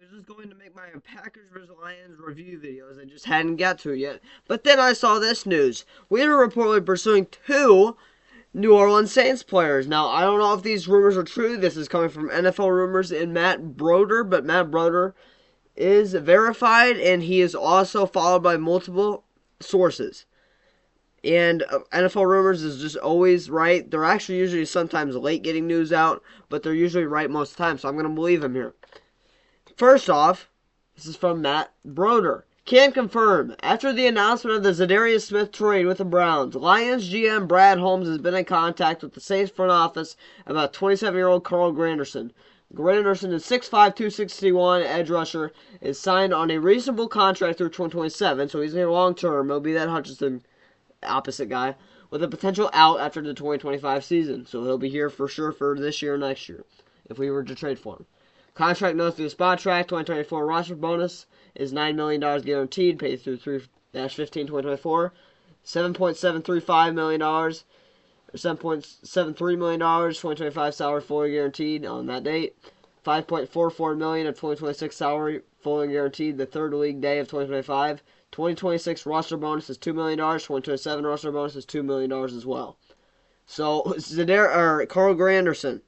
was just going to make my Packers vs. Lions review videos. I just hadn't got to it yet. But then I saw this news. We are reportedly pursuing two New Orleans Saints players. Now, I don't know if these rumors are true. This is coming from NFL Rumors and Matt Broder, but Matt Broder is verified, and he is also followed by multiple sources. And NFL Rumors is just always right. They're actually usually sometimes late getting news out, but they're usually right most of the time, so I'm going to believe him here. First off, this is from Matt Broder. Can confirm, after the announcement of the Zadarius Smith trade with the Browns, Lions GM Brad Holmes has been in contact with the Saints front office about 27-year-old Carl Granderson. Granderson is 6'5", 261, edge rusher, is signed on a reasonable contract through 2027, so he's here long term. He'll be that Hutchinson opposite guy, with a potential out after the 2025 season. So he'll be here for sure for this year or next year, if we were to trade for him. Contract notes through the spot track, 2024 roster bonus is $9 million guaranteed, paid through 3-15-2024. $7.735 million, or $7.73 million, 2025 salary fully guaranteed on that date. $5.44 million of 2026 salary fully guaranteed the third league day of 2025. 2026 roster bonus is $2 million. 2027 roster bonus is $2 million as well. So, Carl Granderson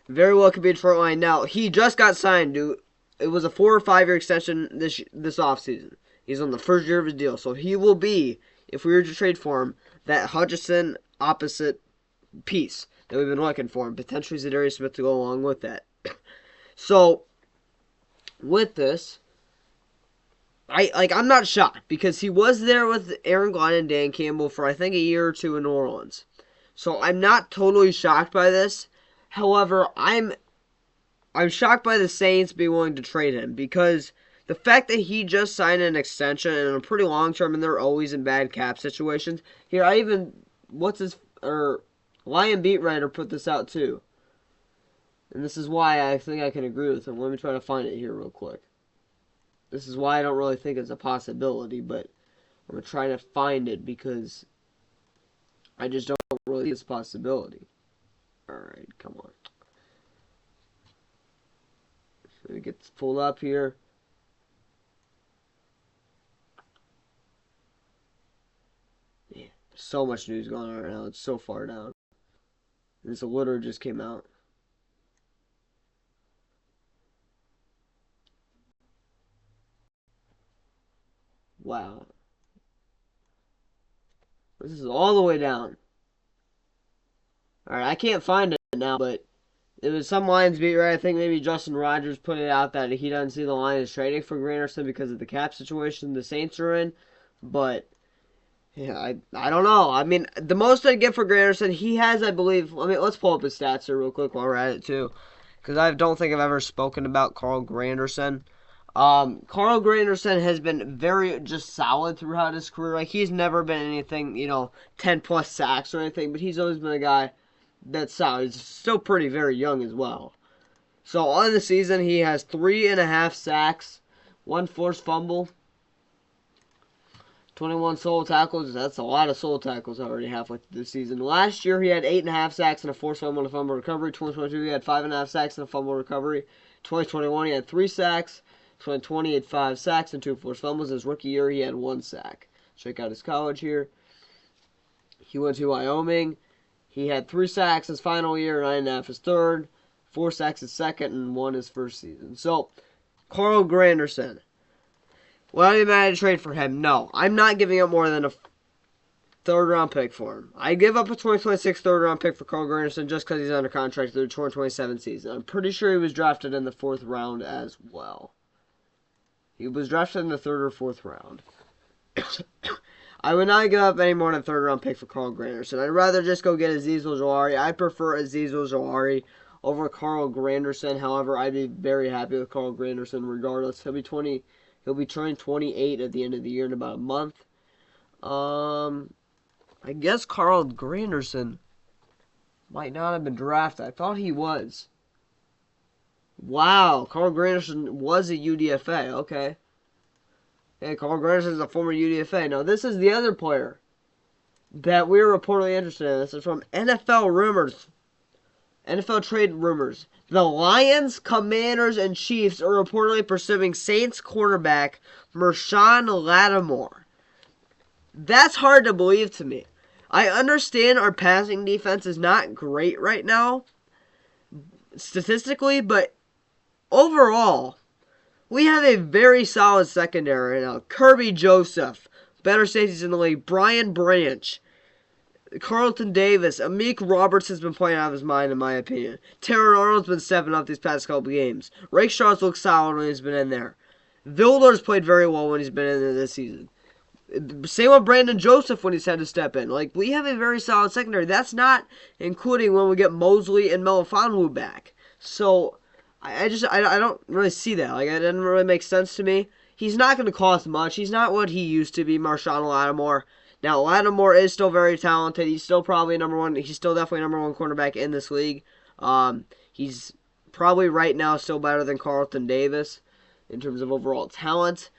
very well could be a Detroit Lion. Now, he just got signed, dude. It was a 4 or 5 year extension this offseason. He's on the first year of his deal. So he will be, if we were to trade for him, that Hutchinson opposite piece that we've been looking for. And potentially Zadarius Smith to go along with that. So, with this, I'm not shocked. Because he was there with Aaron Glenn and Dan Campbell for, I think, a year or two in New Orleans. So I'm not totally shocked by this. However, I'm shocked by the Saints being willing to trade him, because the fact that he just signed an extension and a pretty long term, and they're always in bad cap situations. Here, Lion Beat Writer put this out too. And this is why I think I can agree with him. Let me try to find it here real quick. This is why I don't really think it's a possibility, but I'm going to try to find it because I just don't really think it's a possibility. Alright, come on. Let me get this pulled up here. Yeah, so much news going on right now. It's so far down. This literally just came out. Wow. This is all the way down. Alright, I can't find it now, but it was some Lions beat, right? I think maybe Justin Rogers put it out that he doesn't see the Lions trading for Granderson because of the cap situation the Saints are in. But, yeah, I don't know. I mean, the most I'd get for Granderson, he has, I believe, let's pull up his stats here real quick while we're at it, too. Because I don't think I've ever spoken about Carl Granderson. Carl Granderson has been very just solid throughout his career. Like, he's never been anything, 10-plus sacks or anything, but he's always been a guy that's solid. He's still very young as well. So, on the season, he has 3.5 sacks, 1 forced fumble, 21 solo tackles. That's a lot of solo tackles already halfway through the season. Last year, he had 8.5 sacks and a forced fumble and a fumble recovery. 2022, he had 5.5 sacks and a fumble recovery. 2021, he had 3 sacks. 2020, he had 5 sacks and 2 forced fumbles. His rookie year, he had 1 sack. Check out his college here. He went to Wyoming. He had 3 sacks his final year, 9.5 his third, 4 sacks his second, and 1 his first season. So, Carl Granderson. Will I be mad to trade for him? No. I'm not giving up more than a third-round pick for him. I give up a 2026 third-round pick for Carl Granderson just because he's under contract through the 2027 season. I'm pretty sure he was drafted in the 4th round as well. He was drafted in the 3rd or 4th round. I would not give up any more than a third-round pick for Carl Granderson. I'd rather just go get Azeez Ojulari. I prefer Azeez Ojulari over Carl Granderson. However, I'd be very happy with Carl Granderson regardless. He'll be turning 28 at the end of the year in about a month. I guess Carl Granderson might not have been drafted. I thought he was. Wow, Carl Granderson was a UDFA. Okay. Hey, Carl Granderson is a former UDFA. Now, this is the other player that we're reportedly interested in. This is from NFL Rumors. NFL trade rumors. The Lions, Commanders, and Chiefs are reportedly pursuing Saints quarterback Marshon Lattimore. That's hard to believe to me. I understand our passing defense is not great right now, statistically, but overall, we have a very solid secondary right now. Kirby Joseph, better safeties in the league. Brian Branch, Carlton Davis, Amik Roberts has been playing out of his mind, in my opinion. Terran Arnold's been stepping up these past couple games. Rakeshaw's looked solid when he's been in there. Vildor's played very well when he's been in there this season. Same with Brandon Joseph when he's had to step in. Like, we have a very solid secondary. That's not including when we get Mosley and Melifonwu back. So, I don't really see that. Like, it doesn't really make sense to me. He's not going to cost much. He's not what he used to be, Marshon Lattimore. Now, Lattimore is still very talented. He's still probably number one. He's still definitely number one cornerback in this league. He's probably right now still better than Carlton Davis in terms of overall talent.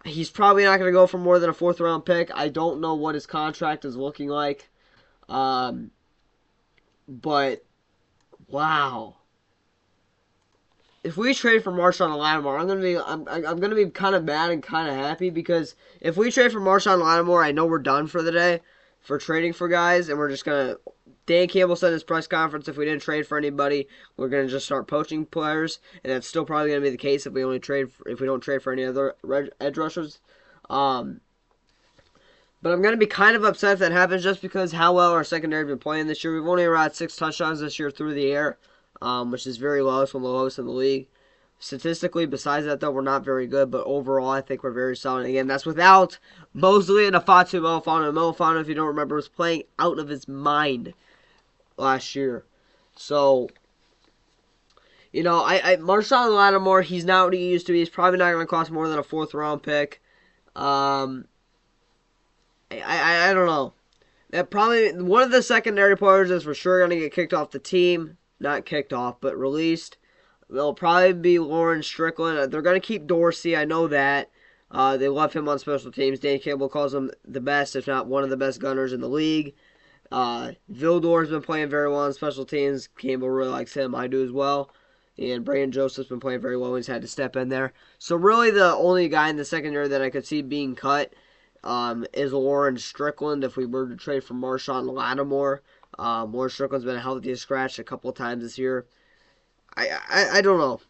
He's probably not going to go for more than a fourth-round pick. I don't know what his contract is looking like. But, wow. If we trade for Marshon Lattimore, I'm gonna be kind of mad and kind of happy, because if we trade for Marshon Lattimore, I know we're done for the day for trading for guys, and we're just gonna. Dan Campbell said in his press conference, if we didn't trade for anybody, we're gonna just start poaching players, and that's still probably gonna be the case if we don't trade for any other edge rushers. But I'm gonna be kind of upset if that happens, just because how well our secondary has been playing this year. We've only allowed 6 touchdowns this year through the air. Which is very low. It's one of the lowest in the league. Statistically, besides that, though, we're not very good. But overall, I think we're very solid. Again, that's without Mosley and Afatu Melifonwu. Melifonwu, if you don't remember, was playing out of his mind last year. So, Marshon Lattimore, he's not what he used to be. He's probably not going to cost more than a fourth-round pick. I don't know. That probably one of the secondary players is for sure going to get kicked off the team. Not kicked off, but released. They'll probably be Lawrence Strickland. They're going to keep Dorsey. I know that. They love him on special teams. Dan Campbell calls him the best, if not one of the best gunners in the league. Vildor's been playing very well on special teams. Campbell really likes him. I do as well. And Brandon Joseph's been playing very well when he's had to step in there. So really the only guy in the secondary that I could see being cut is Lawrence Strickland if we were to trade for Marshon Lattimore. Lawrence Strickland's been a healthy scratch a couple of times this year. I don't know.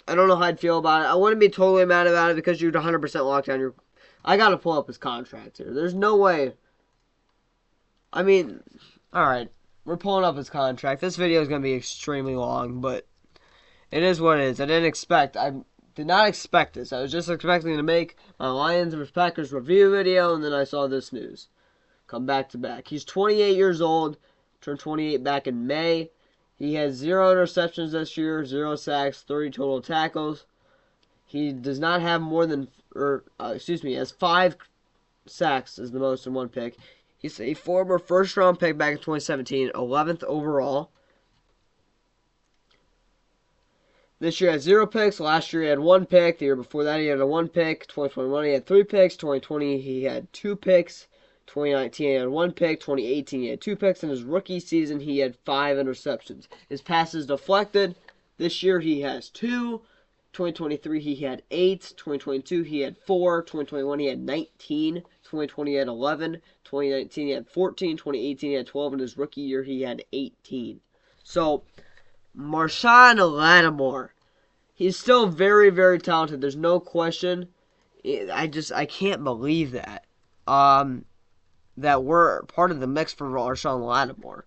I don't know how I'd feel about it. I wouldn't be totally mad about it because you're 100% locked down. I got to pull up his contract here. There's no way. I mean, alright. We're pulling up his contract. This video is going to be extremely long, but it is what it is. I did not expect this. I was just expecting to make my Lions vs. Packers review video, and then I saw this news. Come back to back. He's 28 years old. Turned 28 back in May. He has 0 interceptions this year, 0 sacks, 30 total tackles. He does not have has 5 sacks is the most in one pick. He's a former first-round pick back in 2017, 11th overall. This year he had 0 picks. Last year he had 1 pick. The year before that he had a 1 pick. 2021 he had 3 picks. 2020 he had 2 picks. 2019 he had 1 pick. 2018 he had 2 picks. In his rookie season he had 5 interceptions. His passes deflected. This year he has 2. 2023 he had 8. 2022 he had 4. 2021 he had 19. 2020 he had 11. 2019 he had 14. 2018 he had 12. In his rookie year he had 18. So, Marshon Lattimore, he's still very, very talented. There's no question. I can't believe that. That we're part of the mix for Marshon Lattimore.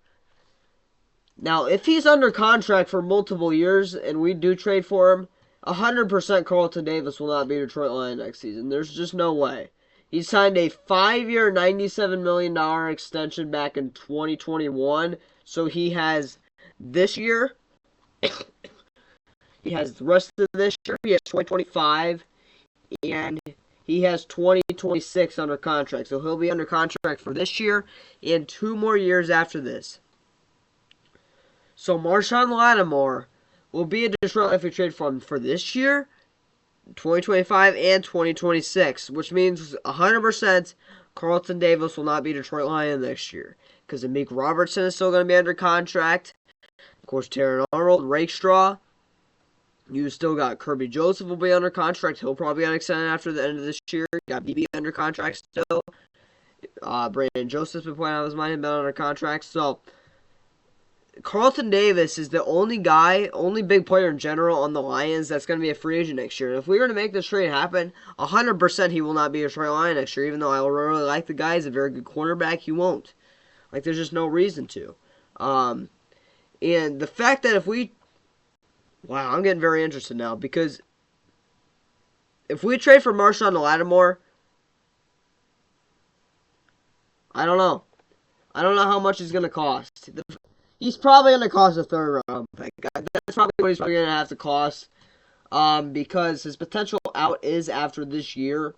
Now, if he's under contract for multiple years and we do trade for him, 100% Carlton Davis will not be a Detroit Lion next season. There's just no way. He signed a 5-year, $97 million extension back in 2021. So he has this year. He has the rest of this year. He has 2025. And he has 2026 under contract. So he'll be under contract for this year and 2 more years after this. So Marshon Lattimore will be a Detroit if we trade for him for this year, 2025, and 2026. Which means 100% Carlton Davis will not be Detroit Lion next year. Because Amik Robertson is still going to be under contract. course, Taron Arnold, Rakestraw. You still got Kirby Joseph will be under contract. He'll probably get extended after the end of this year. You got BB under contract still. Brandon Joseph's been playing out of his mind and been under contract. So, Carlton Davis is the only guy, only big player in general on the Lions that's going to be a free agent next year. And if we were to make this trade happen, 100% he will not be a Detroit Lion next year. Even though I really like the guy, he's a very good quarterback, he won't. Like, there's just no reason to. And the fact that if we... Wow, I'm getting very interested now. Because if we trade for Marshon Lattimore, I don't know. I don't know how much he's going to cost. He's probably going to cost a third round pick. That's probably what he's probably going to have to cost. Because his potential out is after this year.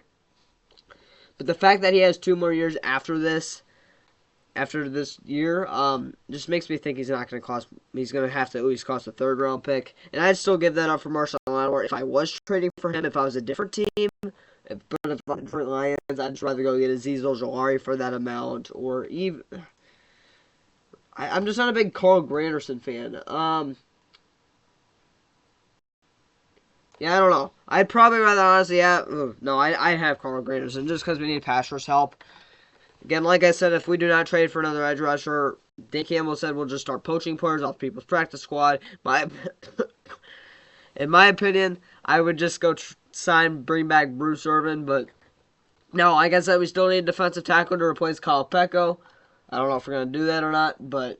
But the fact that he has 2 more years after this year, just makes me think he's not going to cost. He's going to have to at least cost a third round pick, and I'd still give that up for Marshon Lattimore if I was trading for him. If I was a different team, but if I'm a different Lions, I'd just rather go get Azeez Ojulari for that amount, or even. I'm just not a big Carl Granderson fan. Yeah, I don't know. I'd probably rather honestly have. No, I'd have Carl Granderson just because we need pass rush help. Again, like I said, if we do not trade for another edge rusher, Dan Campbell said we'll just start poaching players off people's practice squad. In my opinion, I would just go bring back Bruce Irvin. But no, like I said, we still need a defensive tackle to replace Kyle Pecco. I don't know if we're going to do that or not, but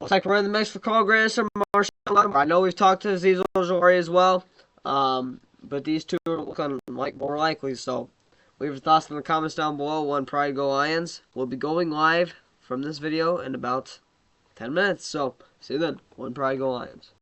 looks like we're in the mix for Carl Granderson, Marshon Lattimore. I know we've talked to Azeez Ojulari as well, but these two are looking like more likely, so leave your thoughts in the comments down below. One Pride Go Lions. We'll be going live from this video in about 10 minutes. So, see you then. One Pride Go Lions.